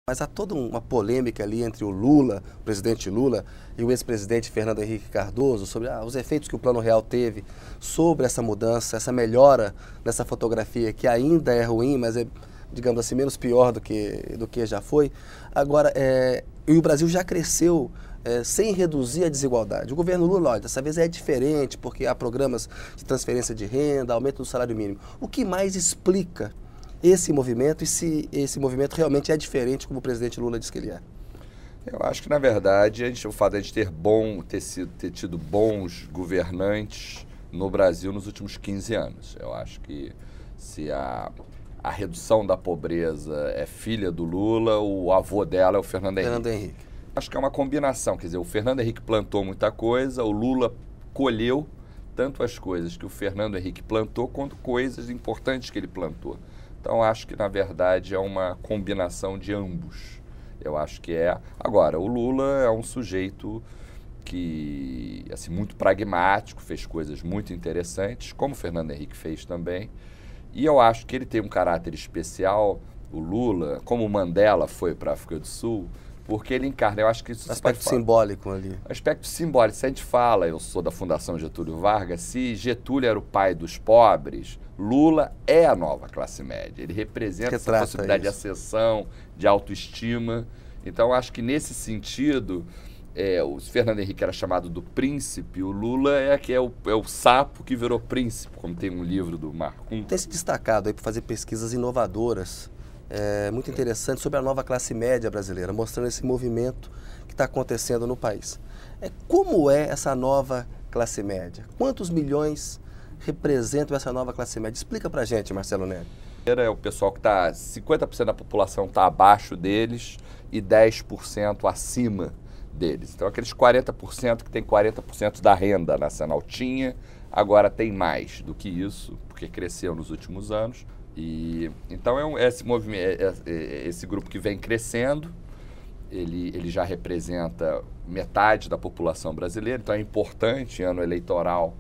Mas há toda uma polêmica ali entre o Lula, o presidente Lula, e o ex-presidente Fernando Henrique Cardoso sobre os efeitos que o Plano Real teve sobre essa mudança, essa melhora nessa fotografia que ainda é ruim, mas é, digamos assim, menos pior do que já foi. Agora, e o Brasil já cresceu sem reduzir a desigualdade. O governo Lula, olha, dessa vez é diferente, porque há programas de transferência de renda, aumento do salário mínimo. O que mais explica esse movimento e se esse movimento realmente é diferente como o presidente Lula diz que ele é? Eu acho que, na verdade, o fato de a gente ter tido bons governantes no Brasil nos últimos 15 anos. Eu acho que se a redução da pobreza é filha do Lula, o avô dela é o Fernando Henrique. Acho que é uma combinação, quer dizer, o Fernando Henrique plantou muita coisa, o Lula colheu tanto as coisas que o Fernando Henrique plantou, quanto coisas importantes que ele plantou. Então, acho que, na verdade, é uma combinação de ambos. Eu acho que é. Agora, o Lula é um sujeito que, assim, muito pragmático, fez coisas muito interessantes, como o Fernando Henrique fez também. E eu acho que ele tem um caráter especial, o Lula, como o Mandela foi para a África do Sul, porque ele encarna, eu acho que isso... Aspecto simbólico ali. Aspecto simbólico. Se a gente fala, eu sou da Fundação Getúlio Vargas, se Getúlio era o pai dos pobres, Lula é a nova classe média. Ele representa essa possibilidade de ascensão, de autoestima. Então, acho que nesse sentido, o Fernando Henrique era chamado do príncipe, o Lula é o sapo que virou príncipe, como tem um livro do Marcum. Tem se destacado aí por fazer pesquisas inovadoras, muito interessante, sobre a nova classe média brasileira, mostrando esse movimento que está acontecendo no país. Como é essa nova classe média? Quantos milhões representam essa nova classe média? Explica pra gente, Marcelo Neri. É o pessoal que está, 50% da população está abaixo deles e 10% acima deles. Então, aqueles 40% que tem 40% da renda nacional tinha, agora tem mais do que isso, porque cresceu nos últimos anos. E então esse movimento, esse grupo que vem crescendo, ele já representa metade da população brasileira, então é importante, em ano eleitoral,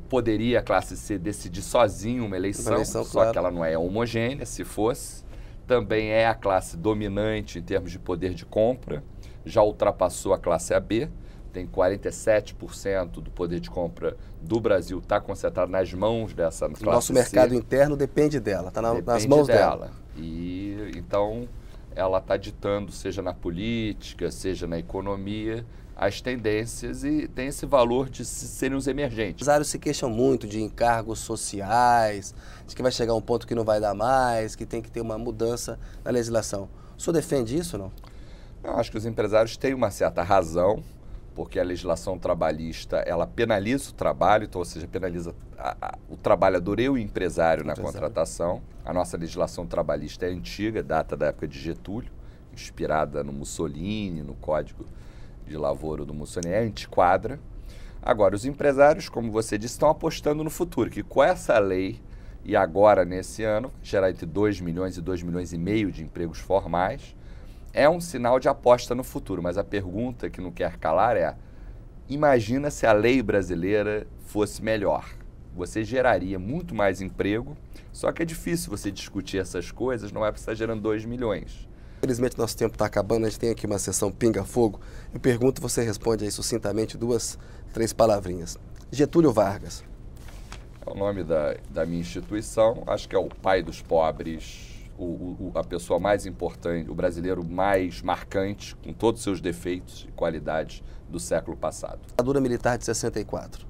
poderia a classe C decidir sozinho uma eleição só claro. Que ela não é homogênea, se fosse. Também é a classe dominante em termos de poder de compra, já ultrapassou a classe AB, tem 47% do poder de compra do Brasil está concentrado nas mãos dessa classe C. Nosso mercado interno depende dela, está nas mãos dela. E então ela está ditando, seja na política, seja na economia, as tendências e tem esse valor de serem os emergentes. Os empresários se queixam muito de encargos sociais, de que vai chegar um ponto que não vai dar mais, que tem que ter uma mudança na legislação. O senhor defende isso ou não? Eu acho que os empresários têm uma certa razão, porque a legislação trabalhista, ela penaliza o trabalho, então, ou seja, penaliza o trabalhador e o empresário na contratação. A nossa legislação trabalhista é antiga, data da época de Getúlio, inspirada no Mussolini, no Código de Lavoro do Mussolini, é antiquadra. Agora, os empresários, como você disse, estão apostando no futuro, que com essa lei, e agora nesse ano, gerar entre 2 milhões e 2 milhões e meio de empregos formais, é um sinal de aposta no futuro, mas a pergunta que não quer calar é: imagina se a lei brasileira fosse melhor. Você geraria muito mais emprego, só que é difícil você discutir essas coisas, não é porque você está gerando 2 milhões. Infelizmente, nosso tempo está acabando, a gente tem aqui uma sessão pinga-fogo. Eu pergunto, você responde aí sucintamente 2, 3 palavrinhas. Getúlio Vargas. É o nome da minha instituição, acho que é o pai dos pobres, a pessoa mais importante, o brasileiro mais marcante, com todos os seus defeitos e qualidades do século passado. Ditadura militar de 64.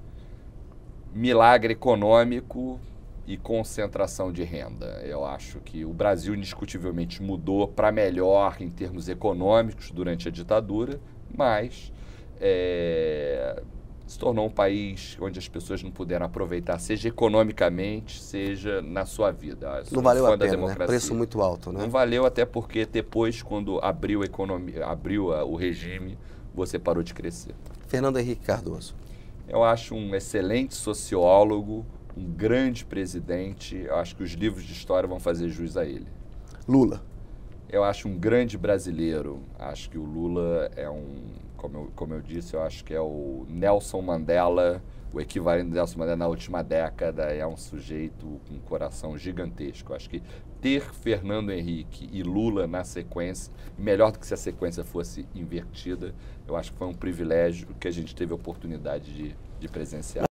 Milagre econômico e concentração de renda. Eu acho que o Brasil indiscutivelmente mudou para melhor em termos econômicos durante a ditadura, mas se tornou um país onde as pessoas não puderam aproveitar, seja economicamente, seja na sua vida. Não valeu a pena, né? Preço muito alto, né? Não valeu, até porque depois, quando abriu a economia, o regime, você parou de crescer. Fernando Henrique Cardoso. Eu acho um excelente sociólogo, um grande presidente. Eu acho que os livros de história vão fazer jus a ele. Lula. Eu acho um grande brasileiro. Acho que o Lula é como eu disse, eu acho que é o Nelson Mandela, o equivalente do Nelson Mandela na última década. É um sujeito com um coração gigantesco. Eu acho que ter Fernando Henrique e Lula na sequência, melhor do que se a sequência fosse invertida, eu acho que foi um privilégio que a gente teve a oportunidade de presenciar.